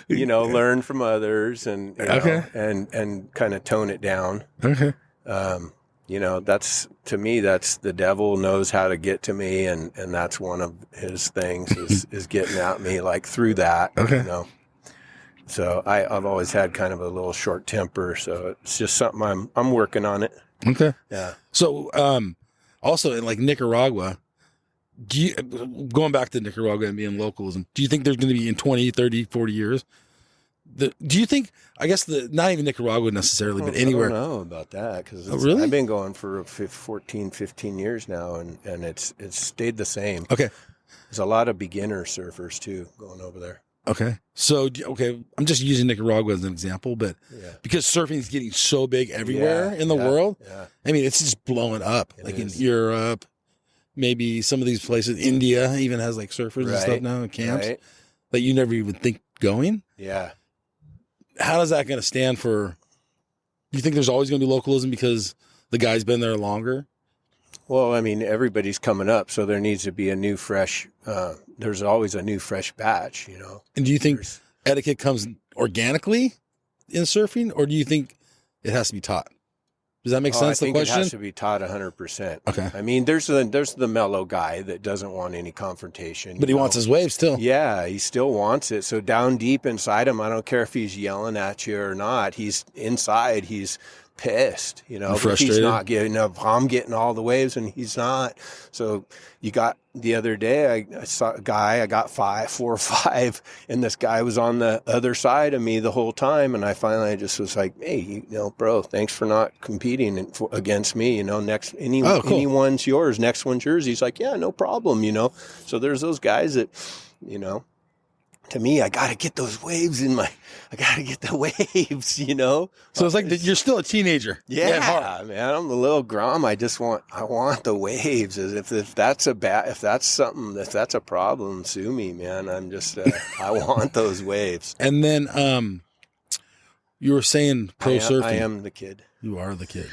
learn from others and and kind of tone it down. Okay. That's, to me, that's the devil knows how to get to me, and that's one of his things is getting at me like through that. Okay. So I've always had kind of a little short temper, so it's just something I'm working on it. Okay. Yeah. So also in like Nicaragua, going back to Nicaragua and being localism, do you think there's going to be in 20, 30, 40 years? Do you think, I guess not even Nicaragua necessarily, but anywhere? I don't know about that because really? I've been going for 14, 15 years now, and it's stayed the same. Okay. There's a lot of beginner surfers too going over there. Okay. So, I'm just using Nicaragua as an example, but because surfing is getting so big everywhere in the world, I mean, it's just blowing up. In Europe, maybe some of these places, India even has like surfers and stuff now in camps that you never even think going. Yeah. How is that going to stand for? Do you think there's always going to be localism because the guy's been there longer? Well, I mean, everybody's coming up, so there needs to be a new, fresh. There's always a new, fresh batch, And do you think etiquette comes organically in surfing, or do you think it has to be taught? Does that make sense? I think the question it has to be taught 100%. Okay. I mean, there's the mellow guy that doesn't want any confrontation, but he wants his wave still. Yeah, he still wants it. So down deep inside him, I don't care if he's yelling at you or not. He's inside. He's pissed, frustrated. He's not getting enough. I'm getting all the waves and he's not. So you got the other day, I saw a guy, I got 4 or 5, and this guy was on the other side of me the whole time. And I finally just was like, hey, bro, thanks for not competing against me. Anyone's yours. Next one's yours. He's like, yeah, no problem. So there's those guys that, to me, I got to get those waves I got to get the waves, So it's like you're still a teenager. Yeah, man, I'm the little Grom. I want the waves. As if that's a problem, sue me, man. I'm just, I want those waves. And then, you were saying surfing. I am the kid. You are the kid.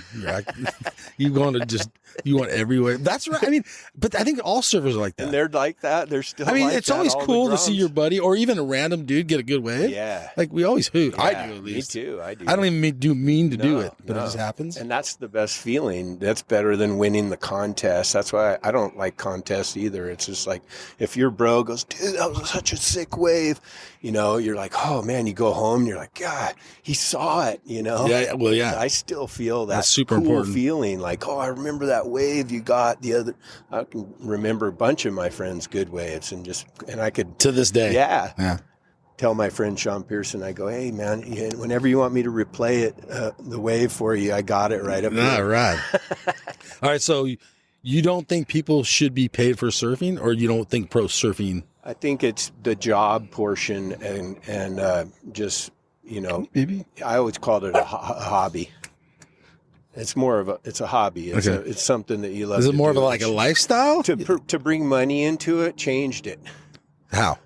You want every wave. That's right. I mean, but I think all surfers are like that. And they're like that. They're still. I mean, it's always cool to see your buddy or even a random dude get a good wave. Yeah. Like we always hoot. Yeah, I do at least. Me too. I do. I don't even mean to do it, but it just happens. And that's the best feeling. That's better than winning the contest. That's why I don't like contests either. It's just like if your bro goes, dude, that was such a sick wave. You're like, oh man, you go home and you're like, God, he saw it, Yeah, well, yeah. I still feel that That's super cool important. feeling like, oh, I remember that wave you got the other. I can remember a bunch of my friends' good waves and I could. To this day. Yeah. Tell my friend Sean Pearson, I go, hey man, whenever you want me to replay it, the wave for you, I got it right up here. All right. All right. So you don't think people should be paid for surfing, or you don't think pro surfing? I think it's the job portion and just, maybe I always called it a hobby. It's more of it's a hobby. It's something that you love. Is it to more do. of a lifestyle? To bring money into it, changed it. How?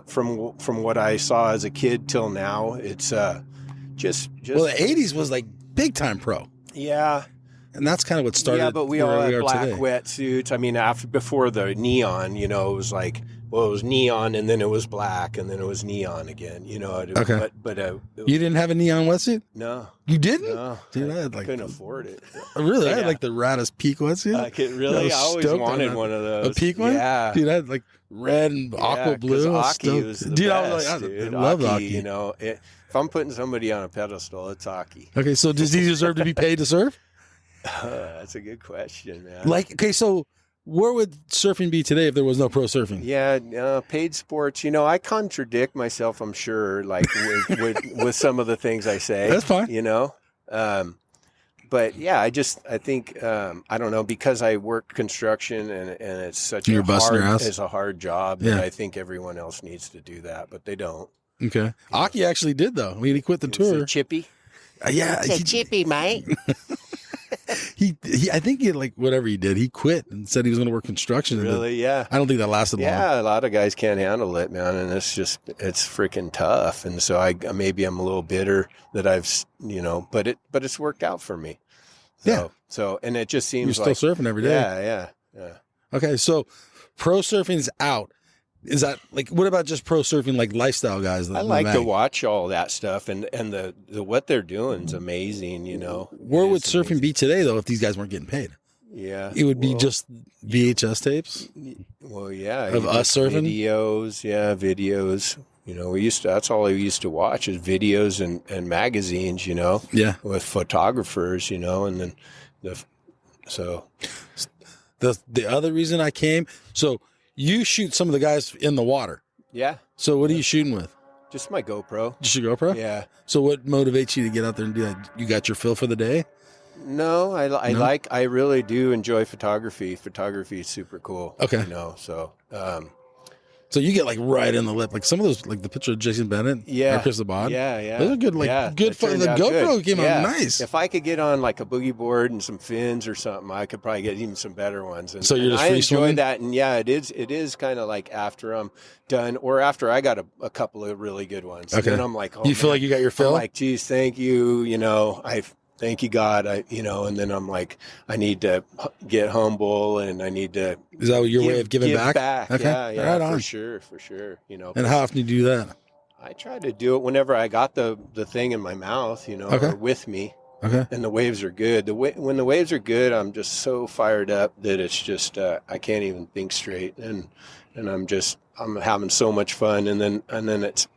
From what I saw as a kid till now, it's just. Well, the 80s was like big time pro. Yeah. And that's kind of what started. Yeah, but we all had black today. wetsuits. I mean, before the neon, it was like, well, it was neon, and then it was black, and then it was neon again. Okay. But you didn't have a neon wetsuit? No. You didn't? No. Dude, I couldn't afford it. Really? Yeah. I had like the raddest peak wetsuit. I always wanted one of those. A peak one? Yeah. Dude, I had like red and aqua blue. Aki was the dude, best, I was like, dude. I love Aki, Aki. If I'm putting somebody on a pedestal, it's Aki. Okay, so does he deserve to be paid to surf? That's a good question, man. Like, okay, so where would surfing be today if there was no pro surfing? Yeah, paid sports. I contradict myself, I'm sure, like with some of the things I say. That's fine. But yeah, I think I don't know, because I work construction and it's such You're busting your ass? it's a hard job. Yeah. That I think everyone else needs to do that, but they don't. Okay. Aki actually did, though. I mean, he quit the tour. Chippy. Yeah. It's a chippy, mate. He I think he, like, whatever he did, he quit and said he was going to work construction. Really? Yeah. I don't think that lasted long. Yeah, a lot of guys can't handle it, man, and it's freaking tough. And so maybe I'm a little bitter that I've, but it's worked out for me. So, Yeah. So, and it just seems You're still surfing every day. Yeah. Okay, so pro surfing's out. Is that, like, what about just pro surfing, like lifestyle guys? I like to watch all that stuff, and the what they're doing is amazing. Where would surfing be today, though, if these guys weren't getting paid? Yeah, it would be just VHS tapes. Well, yeah, of us surfing videos. Yeah, videos. That's all I used to watch is videos and magazines. Yeah, with photographers. And then the other reason I came, so you shoot some of the guys in the water. Yeah. So what are you shooting with? Just my GoPro. Just your GoPro? Yeah. So what motivates you to get out there and do that? You got your fill for the day? No, I really do enjoy photography. Photography is super cool. Okay. So you get, like, right in the lip, like some of those, like the picture of Jason Bennett, or Chris Abad. Yeah. Those are good, good fun. The GoPro came out nice. If I could get on like a boogie board and some fins or something, I could probably get even some better ones. And, so you're just I free enjoy swimming? that, and yeah, it is kind of like after I'm done, or after I got a couple of really good ones. Okay. And I'm like, oh, you feel like you got your fill? I'm like, geez, thank you. Thank you, God. And then I'm like, I need to get humble, and I need to. Is that your way of giving back? Okay. Yeah, right on. for sure. And how often do you do that? I try to do it whenever I got the thing in my mouth, or with me. Okay. And the waves are good. When the waves are good, I'm just so fired up that it's just I can't even think straight, and I'm having so much fun. And then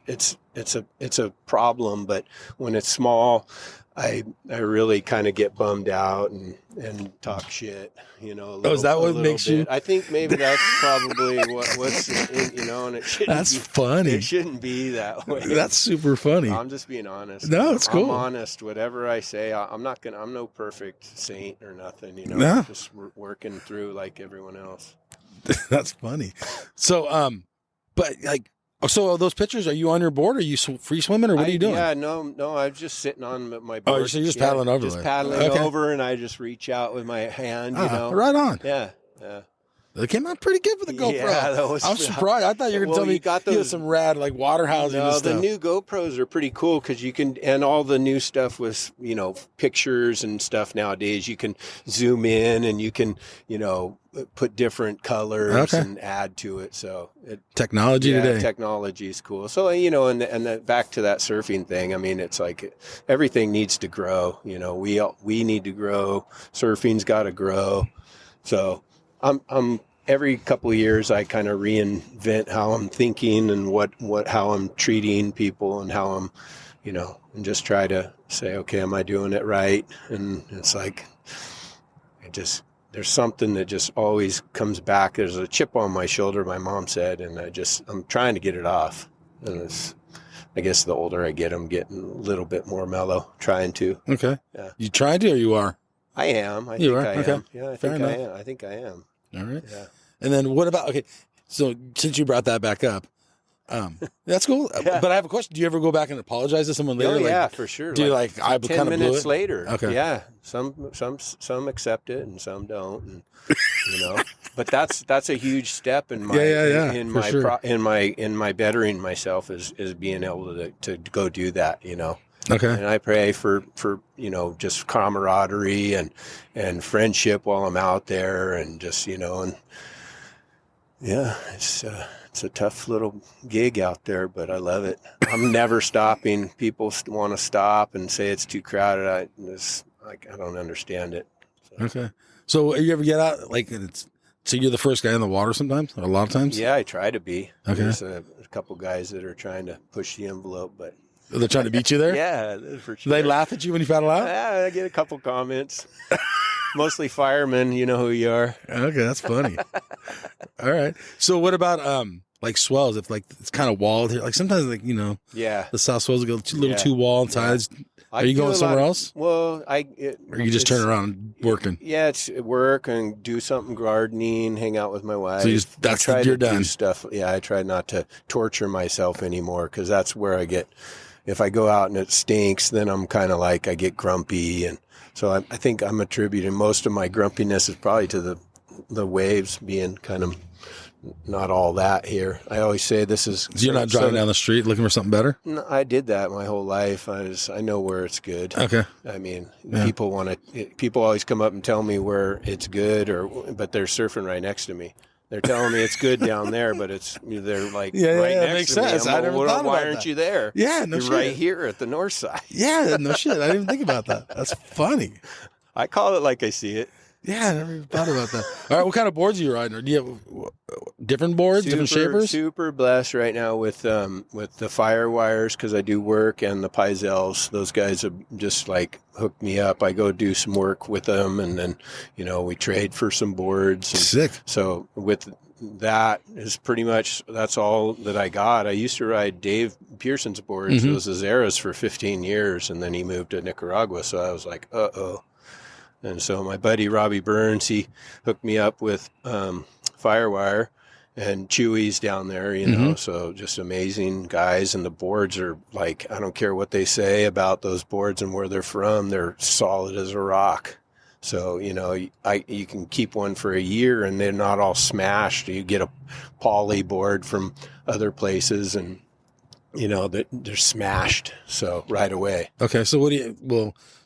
it's a problem, but when it's small, I really kind of get bummed out and talk shit, is that what makes you? I think maybe that's probably what's and it shouldn't. That's funny. It shouldn't be that way. That's super funny. I'm just being honest. No, it's cool. I'm honest. Whatever I say, I'm no perfect saint or nothing. No. Just working through like everyone else. That's funny. So, but like. So those pictures, are you on your board? Are you free swimming, or what are you doing? Yeah, no, I'm just sitting on my board. Oh, so you're just paddling over? Just paddling over, and I just reach out with my hand, Right on. Yeah. They came out pretty good for the GoPro. Yeah, I'm surprised. I thought you were going to tell me you had some rad, like, water housing and stuff. The new GoPros are pretty cool because you can, and all the new stuff with, pictures and stuff nowadays, you can zoom in and you can, put different colors and add to it. So technology today. Technology is cool. So, and back to that surfing thing. I mean, it's like everything needs to grow. We need to grow. Surfing's got to grow. So I'm every couple of years I kind of reinvent how I'm thinking and how I'm treating people and how I'm, and just try to say, okay, am I doing it right? And it's like, there's something that just always comes back. There's a chip on my shoulder, my mom said, and I'm trying to get it off. And I guess the older I get, I'm getting a little bit more mellow, trying to. Okay. Yeah. You trying to, or you are? I am. I you think are? I okay. am. Yeah, I think I am. All right. Yeah. And then what about, okay, so since you brought that back up, that's cool. Yeah. But I have a question. Do you ever go back and apologize to someone later? Oh, yeah, for sure. Do you I 10 kind of minutes later? Okay. Yeah. Some accept it and some don't. And, but that's a huge step in my in my bettering myself is being able to go do that. Okay. And I pray for just camaraderie and friendship while I'm out there, and just and yeah, it's a tough little gig out there, but I love it. I'm never stopping. People want to stop and say it's too crowded. I don't understand it. So. Okay. So you ever get out so you're the first guy in the water sometimes, or a lot of times? Yeah, I try to be. Okay. There's a couple guys that are trying to push the envelope, but They're trying to beat you there? Yeah, for Do sure. they laugh at you when you paddle out? Yeah, I get a couple comments. Mostly firemen, you know who you are. Okay, that's funny. All right. So what about like swells? If like it's kind of walled here, like sometimes like Yeah. the south swells go a little Yeah. too wall sides. Are you do going a somewhere lot- else? Well, Or you just turn around working? Yeah, it's work and do something gardening, hang out with my wife. So Do you're done. stuff. Yeah, I try not to torture myself anymore because that's where I get. If I go out and it stinks, then I'm kind of like I get grumpy, and so I think I'm attributing most of my grumpiness is probably to the waves being kind of not all that here. I always say this is. So you're not driving down the street looking for something better? No, I did that my whole life. I know where it's good. Okay. I mean, Yeah. people always come up and tell me where it's good, but they're surfing right next to me. They're telling me it's good down there, but they're like right next makes to me. sense. I'm I like, never "Well, thought why about aren't that." you there? Yeah, no You're shit. right here at the north side. Yeah, no shit. I didn't even think about that. That's funny. I call it like I see it. Yeah, I never even thought about that. All right, what kind of boards are you riding? Or do you have different boards, different shapers? Super blessed right now with the fire wires because I do work, and the Pizels. Those guys have just like hooked me up. I go do some work with them, and then we trade for some boards. And Sick. so with that is pretty much that's all that I got. I used to ride Dave Pearson's boards, Mm-hmm. those Azeras, for 15 years, and then he moved to Nicaragua. So I was like, uh-oh. And so my buddy Robbie Burns, he hooked me up with Firewire and Chewy's down there, Mm-hmm. so just amazing guys. And the boards are like, I don't care what they say about those boards and where they're from, they're solid as a rock. So, you can keep one for a year and they're not all smashed. You get a poly board from other places and, they're smashed. So right away. Okay, so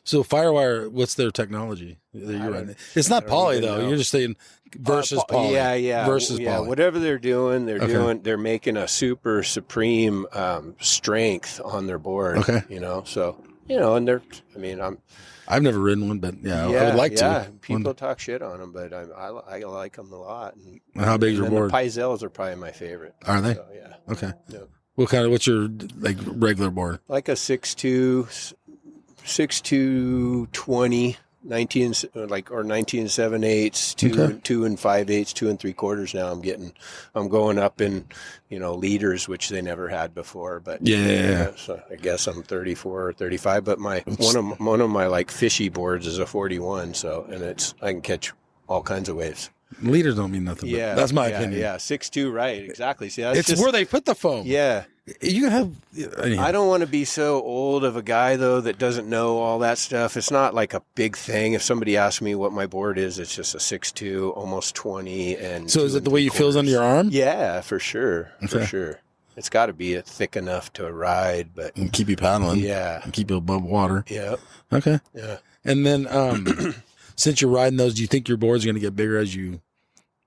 so Firewire, what's their technology that you're riding? It's not don't poly even though. know. You're just saying versus poly. Yeah. Versus yeah. poly. Whatever they're doing, Okay. they're making a super supreme strength on their board. Okay. So, and I've never ridden one, but I would like to. People talk shit on them, but I like them a lot. And How big is your and board? The Pizels are probably my favorite. Are they? So, yeah. Okay. Yeah. What's your like regular board? Like a 6'2", 20, 19 or 19 7/8, 2 and 5/8, 2 and 3/4 now. I'm going up in liters, which they never had before. But Yeah. so I guess I'm 34 or 35. But one of my like fishy boards is a 41. So I can catch all kinds of waves. Liters don't mean nothing. Yeah, That's my opinion. Yeah, 6'2", right? Exactly. See, that's It's where they put the foam. Yeah. You have. I don't want to be so old of a guy, though, that doesn't know all that stuff. It's not like a big thing. If somebody asks me what my board is, it's just a 6'2", almost 20. And So is it the way you feels under your arm? Yeah, for sure. For Okay. sure. It's got to be thick enough to ride, but And keep you paddling. yeah. And keep you above water. Yeah. Okay. Yeah. And then since you're riding those, do you think your board's going to get bigger as you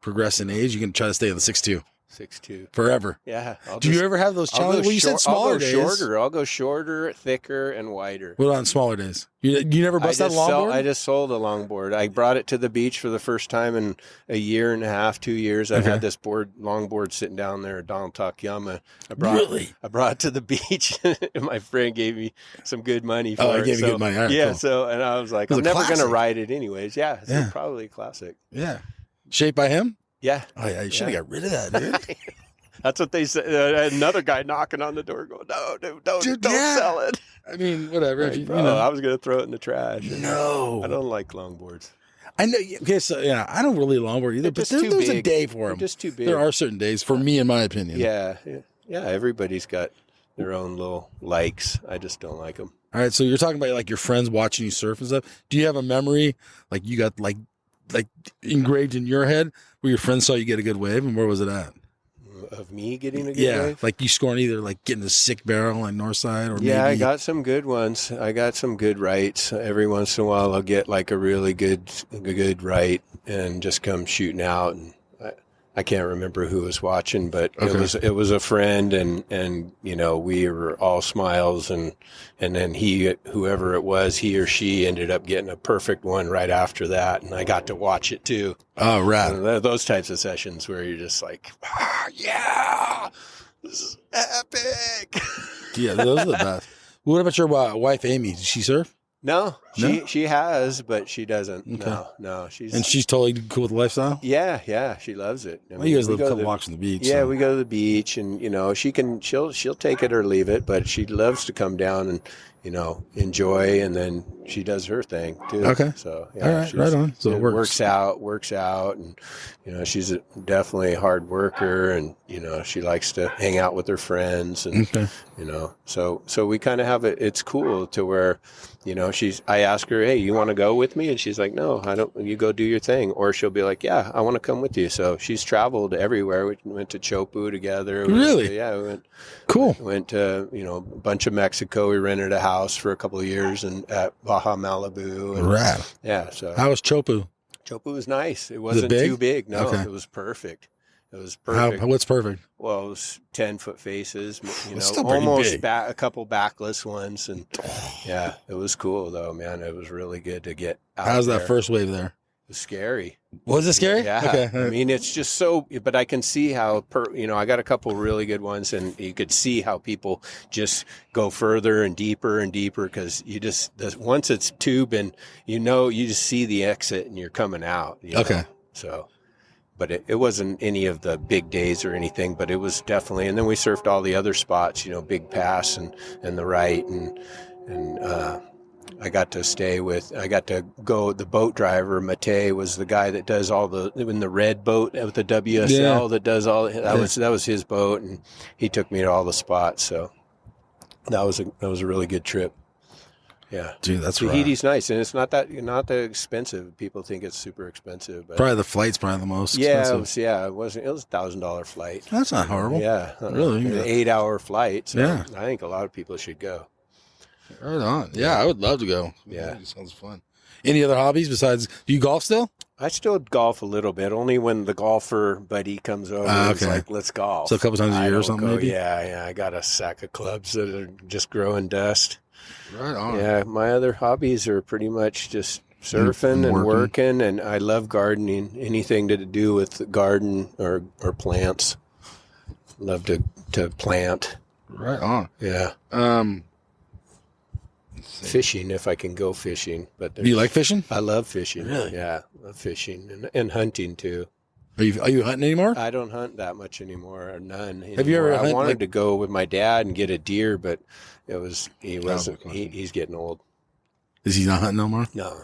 progress in age? You can try to stay on the 6'2" 6'2". forever. Yeah. Do you ever have those challenges? Well, you said smaller days. I'll go shorter, thicker, and wider. What on smaller days? You never bust that longboard? I just sold a longboard. I brought it to the beach for the first time in a year and a half, 2 years. I've had this longboard sitting down there at Donald Takayama. I brought it to the beach, and my friend gave me some good money for it. Oh, I gave you good money. All right, yeah, cool. so, and I was like, It was I'm a never going to classic. ride it anyways. Yeah, it's Yeah. probably a classic. Yeah. Shaped by him? Yeah. Oh, yeah. You should have got rid of that, dude. That's what they said. Another guy knocking on the door going, no, dude, don't yeah. sell it. I mean, whatever. Like, If you, bro, you know. I was going to throw it in the trash. No. I don't like longboards. I know. Okay, so yeah, I don't really longboard either, They're but just too there's a big. day for They're them. just too big. There are certain days, for me, in my opinion. Yeah. Everybody's got their own little likes. I just don't like them. All right, so you're talking about like your friends watching you surf and stuff. Do you have a memory like you got like engraved in your head where your friends saw you get a good wave, and where was it at? Of me getting a good Yeah, wave? like you scoring either like getting a sick barrel on north side or Yeah, maybe I got some good ones. I got some good rights. Every once in a while, I'll get like a really good right and just come shooting out. And I can't remember who was watching, but Okay. it was a friend, and we were all smiles, and then whoever it was, he or she ended up getting a perfect one right after that, and I got to watch it too. Oh, right. And those types of sessions where you're just like, yeah, this is epic. Yeah, those are the best. What about your wife, Amy? Does she surf? No, she has, but she doesn't. Okay. No, she's totally cool with the lifestyle. Yeah, she loves it. I mean, you guys live a couple blocks from the beach. Yeah, so. We go to the beach, and she'll take it or leave it, but she loves to come down and enjoy, and then she does her thing too. Okay, so yeah, all right, right on. So it works out, and she's definitely a hard worker, and she likes to hang out with her friends, and so we kind of have it. It's cool to where. I ask her, hey, you want to go with me? And she's like, no, I don't. You go do your thing. Or she'll be like, yeah, I want to come with you. So she's traveled everywhere. We went to Chopu together. Really? We went. Cool. We went to, a bunch of Mexico. We rented a house for a couple of years at Baja Malibu. And, right. Yeah. So how was Chopu? Chopu was nice. It wasn't too big. No, okay. It was perfect. It was perfect. What's perfect? Well, it was 10-foot faces, still almost a couple backless ones. And yeah, it was cool though, man. It was really good to get out. How's that first wave there? It was scary. Was it scary? Yeah. Okay. I mean, it's just so, but I can see how, I got a couple really good ones, and you could see how people just go further and deeper because once it's tube and you just see the exit and you're coming out. Okay. So. But it wasn't any of the big days or anything, but it was definitely. And then we surfed all the other spots, Big Pass and the right, and I got to go. The boat driver Mate was the guy that does all in the red boat with the WSL that does all. That was his boat, and he took me to all the spots. So that was a really good trip. Yeah, dude, that's Tahiti's nice, and it's not that expensive. People think it's super expensive, but probably the flight's probably the most expensive. It was $1,000 flight. That's not horrible. Yeah, really, an 8-hour flight. So yeah, I think a lot of people should go. Right on. Yeah, I would love to go. Yeah, it sounds fun. Any other hobbies besides? Do you golf still? I still golf a little bit, only when the golfer buddy comes over and is like, let's golf. So a couple times a year or something, maybe? Yeah. I got a sack of clubs that are just growing dust. Right on. Yeah, my other hobbies are pretty much just surfing and working, and I love gardening. Anything to do with the garden or plants. Love to plant. Right on. Yeah. Fishing, if I can go fishing. But do you like fishing? I love fishing. Really? Yeah, I love fishing and hunting too. Are you hunting anymore? I don't hunt that much anymore, or none. Have you ever? I wanted to go with my dad and get a deer, but he wasn't. He's getting old. Is he not hunting no more? No.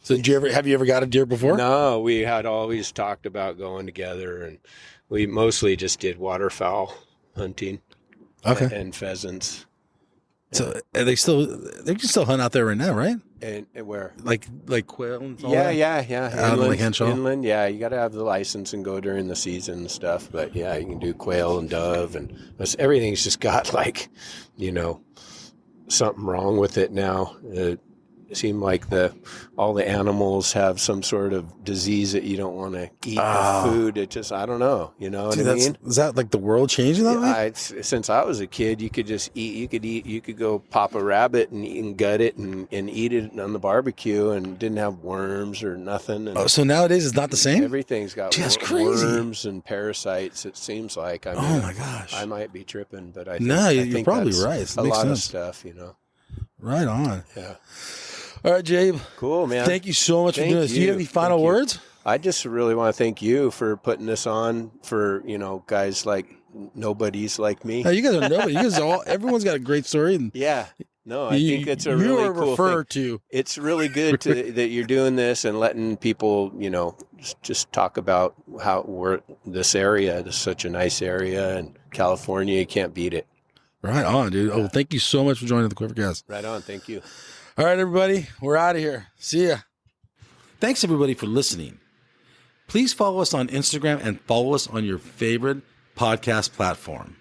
So have you ever got a deer before? No, we had always talked about going together, and we mostly just did waterfowl hunting. Okay. And pheasants. So they can still hunt out there right now, right? And where? Like quail and all that? Yeah. Inland, yeah. You got to have the license and go during the season and stuff. But yeah, you can do quail and dove, and everything's just got something wrong with it now. It seemed like all the animals have some sort of disease that you don't want to eat the food. It just, I don't know. You know what I mean? Is that like the world changing that way? Since I was a kid, you could just eat. You could go pop a rabbit and gut it and eat it on the barbecue, and didn't have worms or nothing. And so nowadays it's not the same? Everything's got worms and parasites, it seems like. I mean, oh my gosh. I might be tripping, but I think you're probably right. It a lot sense. Of stuff, Right on. Yeah. All right, Jabe. Cool, man. Thank you so much for doing this. Do you have any final words? I just really want to thank you for putting this on for, guys like nobodies like me. No, you guys are nobody. Everyone's got a great story. And yeah. No, I think it's a really cool thing. It's really good that you're doing this and letting people, just talk about this area. This is such a nice area, and California, you can't beat it. Right on, dude. Oh, thank you so much for joining the QuiverCast. Right on. Thank you. All right, everybody. We're out of here. See ya. Thanks, everybody, for listening. Please follow us on Instagram and follow us on your favorite podcast platform.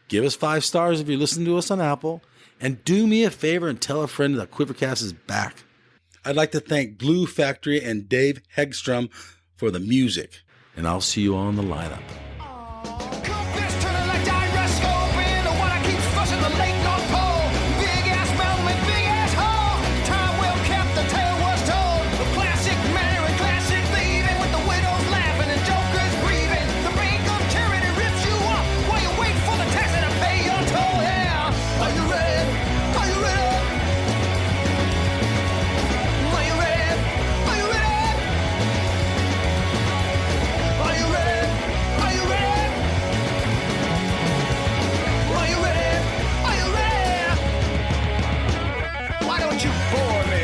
Give us 5 stars if you listen to us on Apple. And do me a favor and tell a friend that QuiverCast is back. I'd like to thank Blue Factory and Dave Hegstrom for the music. And I'll see you all in the lineup. you bore me.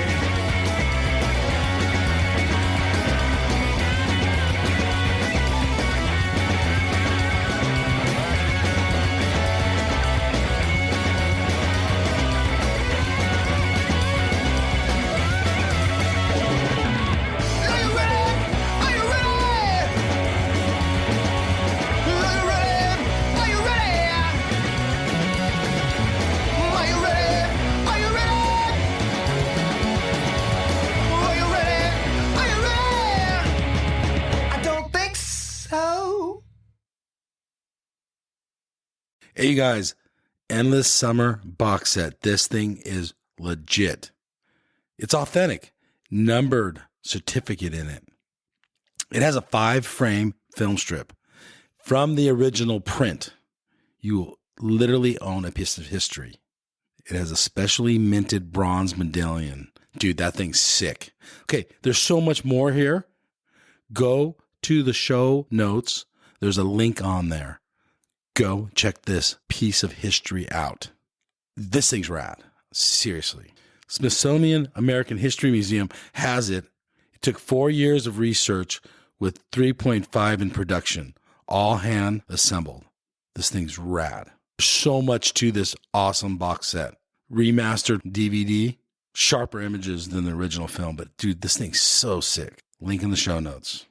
Hey, you guys, Endless Summer box set. This thing is legit. It's authentic, numbered certificate in it. It has a 5-frame film strip from the original print. You will literally own a piece of history. It has a specially minted bronze medallion. Dude, that thing's sick. Okay, there's so much more here. Go to the show notes. There's a link on there. Go check this piece of history out. This thing's rad. Seriously. Smithsonian American History Museum has it. It took 4 years of research with 3.5 in production, all hand assembled. This thing's rad. So much to this awesome box set. Remastered DVD, sharper images than the original film, but dude, this thing's so sick. Link in the show notes.